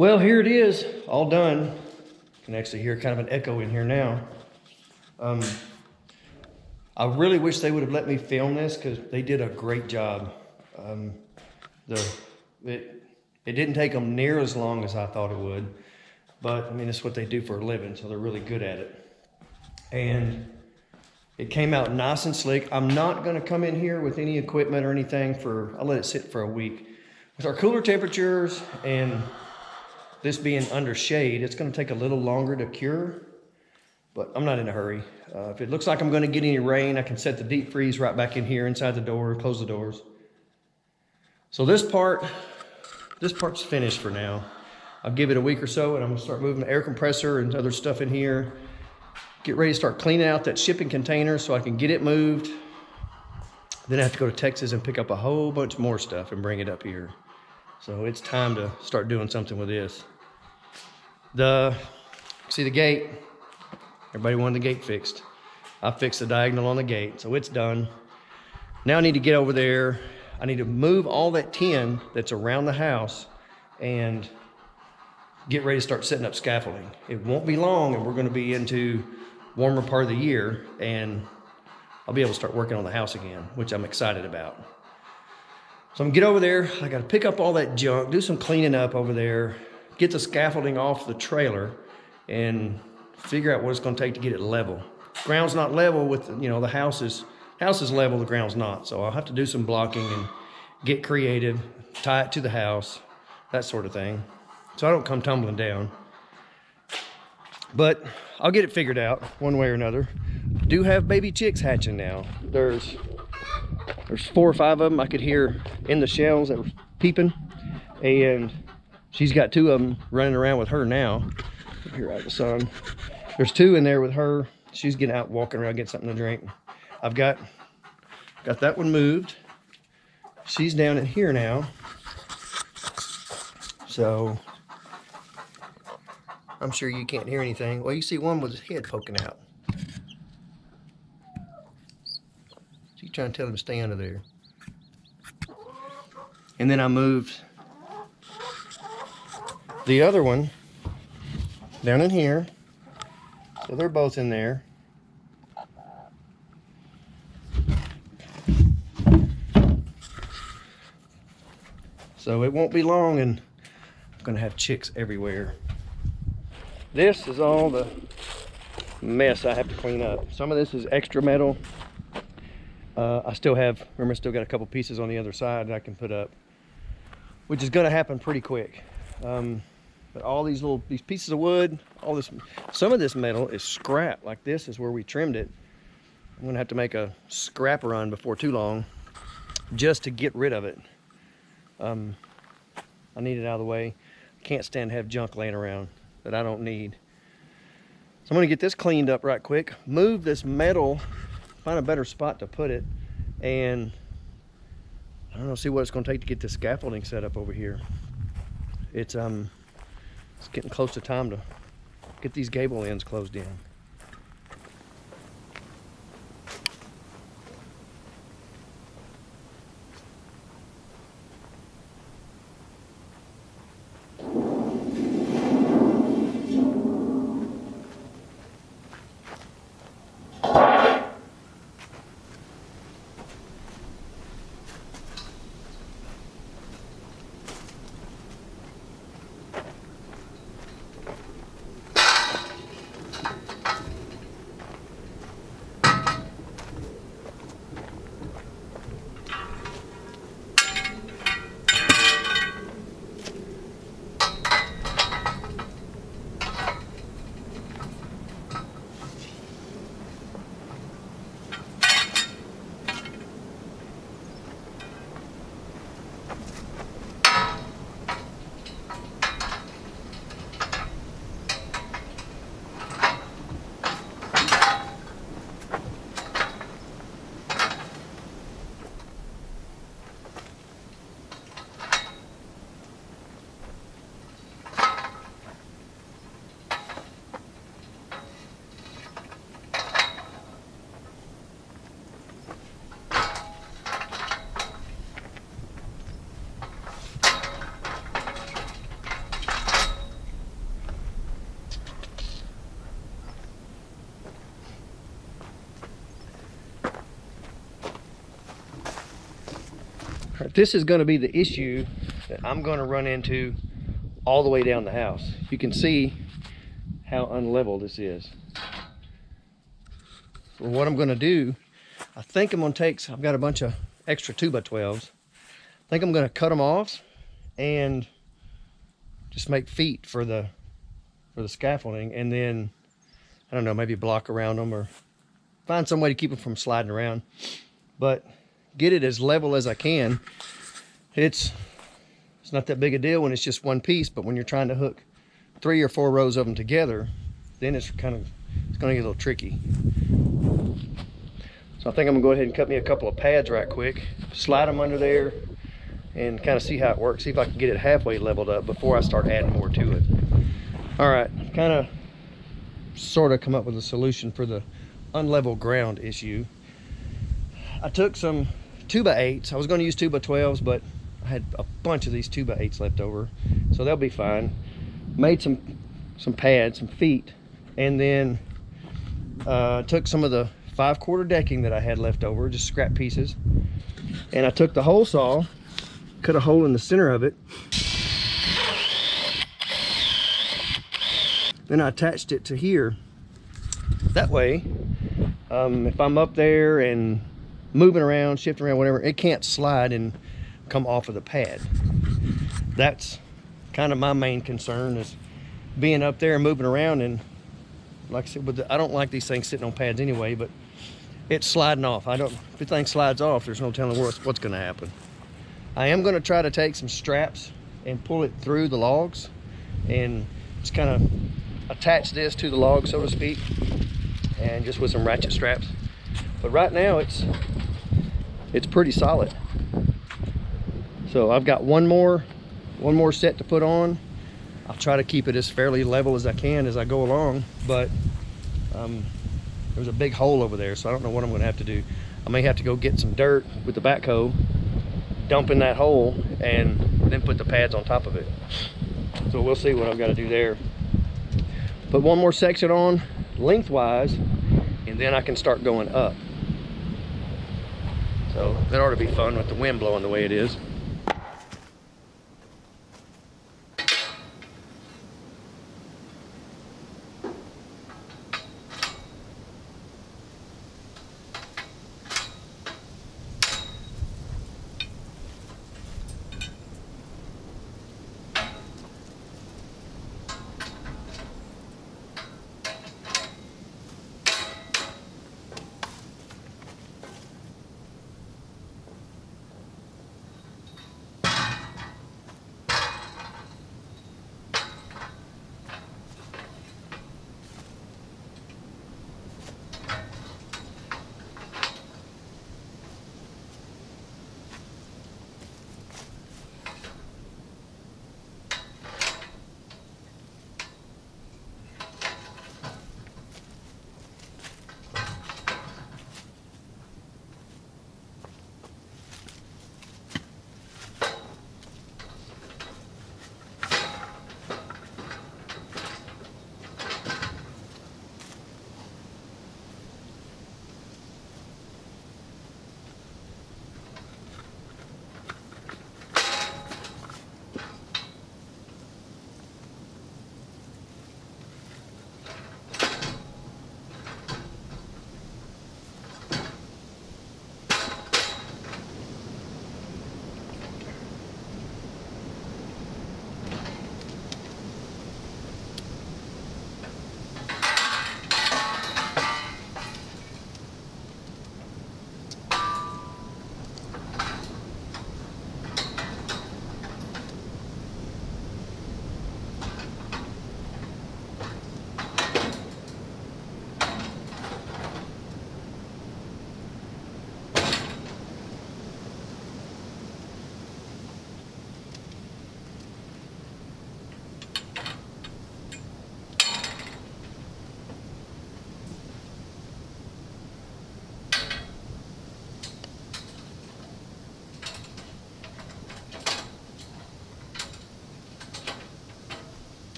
Well, here it is, all done. You can actually hear kind of an echo in here now. I really wish they would have let me film this because they did a great job. It didn't take them near as long as I thought it would, but I mean, it's what they do for a living, so they're really good at it. And it came out nice and slick. I'm not gonna come in here with any equipment or anything I'll let it sit for a week. With our cooler temperatures and this being under shade, it's gonna take a little longer to cure, but I'm not in a hurry. If it looks like I'm gonna get any rain, I can set the deep freeze right back in here inside the door, close the doors. So this part's finished for now. I'll give it a week or so and I'm gonna start moving the air compressor and other stuff in here. Get ready to start cleaning out that shipping container so I can get it moved. Then I have to go to Texas and pick up a whole bunch more stuff and bring it up here. So it's time to start doing something with this. See the gate? Everybody wanted the gate fixed. I fixed the diagonal on the gate, so it's done. Now I need to get over there. I need to move all that tin that's around the house and get ready to start setting up scaffolding. It won't be long and we're gonna be into warmer part of the year and I'll be able to start working on the house again, which I'm excited about. So I'm gonna get over there. I gotta pick up all that junk, do some cleaning up over there, get the scaffolding off the trailer and figure out what it's gonna take to get it level. Ground's not level with, the house is level, the ground's not. So I'll have to do some blocking and get creative, tie it to the house, that sort of thing. So I don't come tumbling down. But I'll get it figured out one way or another. I do have baby chicks hatching now. There's 4 or 5 of them I could hear in the shells that were peeping. And she's got 2 of them running around with her now. Here out in the sun. There's 2 in there with her. She's getting out, walking around, getting something to drink. I've got that one moved. She's down in here now. So I'm sure you can't hear anything. Well, you see one with his head poking out. She's trying to tell him to stay under there. And then I moved the other one down in here. So they're both in there. So it won't be long and I'm gonna have chicks everywhere. This is all the mess I have to clean up. Some of this is extra metal. I still got a couple pieces on the other side that I can put up, which is gonna happen pretty quick. But all these pieces of wood, some of this metal is scrap. Like this is where we trimmed it. I'm gonna have to make a scrap run before too long just to get rid of it. I need it out of the way. I can't stand to have junk laying around that I don't need. So I'm gonna get this cleaned up right quick, move this metal, find a better spot to put it, and I don't know, see what it's gonna take to get this scaffolding set up over here. It's getting close to time to get these gable ends closed in. This is going to be the issue that I'm going to run into all the way down the house. You can see how unlevel this is. So what I'm going to do, I think I'm going to take, I've got a bunch of extra 2x12s. I think I'm going to cut them off and just make feet for the scaffolding, and then I don't know, maybe block around them or find some way to keep them from sliding around, but get it as level as I can. It's not that big a deal when it's just one piece, but when you're trying to hook 3 or 4 rows of them together, then it's going to get a little tricky. So I think I'm gonna go ahead and cut me a couple of pads right quick, slide them under there, and kind of see how it works, see if I can get it halfway leveled up before I start adding more to it. All right, kind of sort of come up with a solution for the unlevel ground issue. I took some 2x8s. I was going to use 2x12s, but I had a bunch of these 2x8s left over, so they'll be fine. Made some pads, some feet, and then took some of the 5/4 decking that I had left over, just scrap pieces, and I took the hole saw, cut a hole in the center of it, then I attached it to here. That way, if I'm up there and moving around, shifting around, whatever, it can't slide and come off of the pad. That's kind of my main concern, is being up there and moving around. And like I said, I don't like these things sitting on pads anyway, but it's sliding off. If the thing slides off, there's no telling what's going to happen. I am going to try to take some straps and pull it through the logs and just kind of attach this to the log, so to speak, and just with some ratchet straps. But right now it's pretty solid. So I've got one more set to put on. I'll try to keep it as fairly level as I can as I go along, but there's a big hole over there, so I don't know what I'm going to have to do. I may have to go get some dirt with the backhoe, dump in that hole, and then put the pads on top of it. So we'll see what I've got to do there. Put one more section on lengthwise, and then I can start going up. So that ought to be fun with the wind blowing the way it is.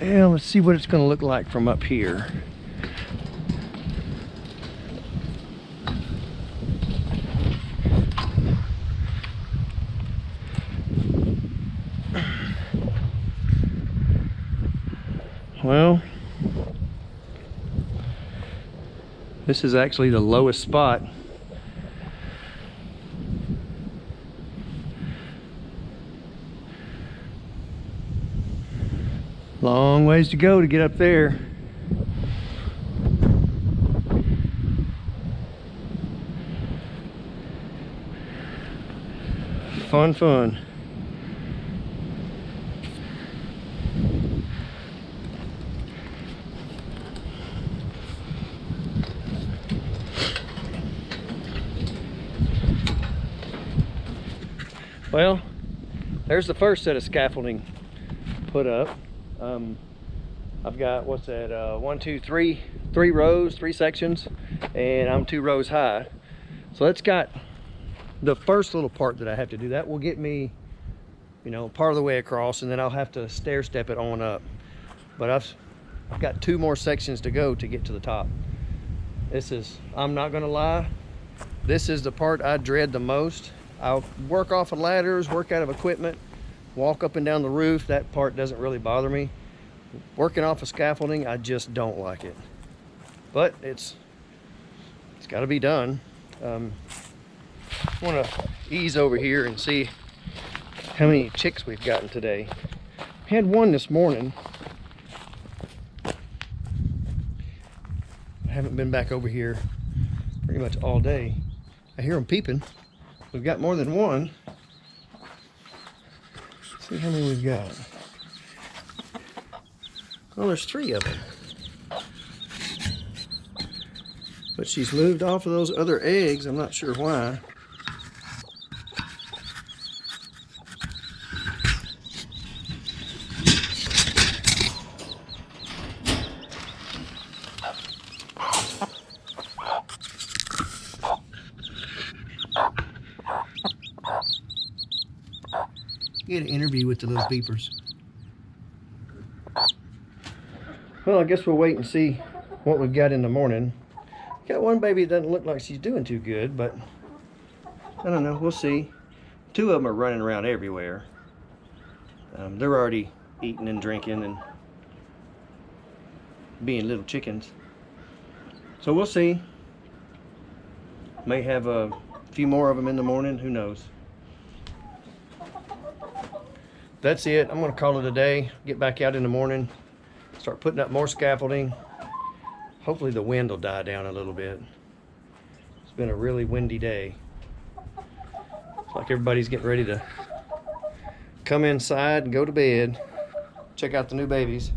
Yeah, let's see what it's going to look like from up here. Well, this is actually the lowest spot. Long ways to go to get up there. Fun, fun. Well, there's the first set of scaffolding put up. I've got, what's that, 1, 2, 3 rows, 3 sections, and I'm 2 rows high. So that's got the first little part that I have to do. That will get me, you know, part of the way across, and then I'll have to stair step it on up. But I've got 2 more sections to go to get to the top. This is, I'm not gonna lie, this is the part I dread the most. I'll work off of ladders, work out of equipment, walk up and down the roof. That part doesn't really bother me. Working off of scaffolding, I just don't like it. But it's got to be done. I want to ease over here and see how many chicks we've gotten today. We had one this morning. I haven't been back over here pretty much all day. I hear them peeping. We've got more than one. Let's see how many we've got. Well, there's 3 of them. But she's moved off of those other eggs. I'm not sure why. Get an interview with the little beepers. Well, I guess we'll wait and see what we've got in the morning. Got one baby that doesn't look like she's doing too good, but I don't know, we'll see. 2 of them are running around everywhere. They're already eating and drinking and being little chickens. So we'll see. May have a few more of them in the morning, who knows. That's it. I'm gonna call it a day. Get back out in the morning, start putting up more scaffolding. Hopefully the wind will die down a little bit. It's been a really windy day. It's like everybody's getting ready to come inside and go to bed. Check out the new babies.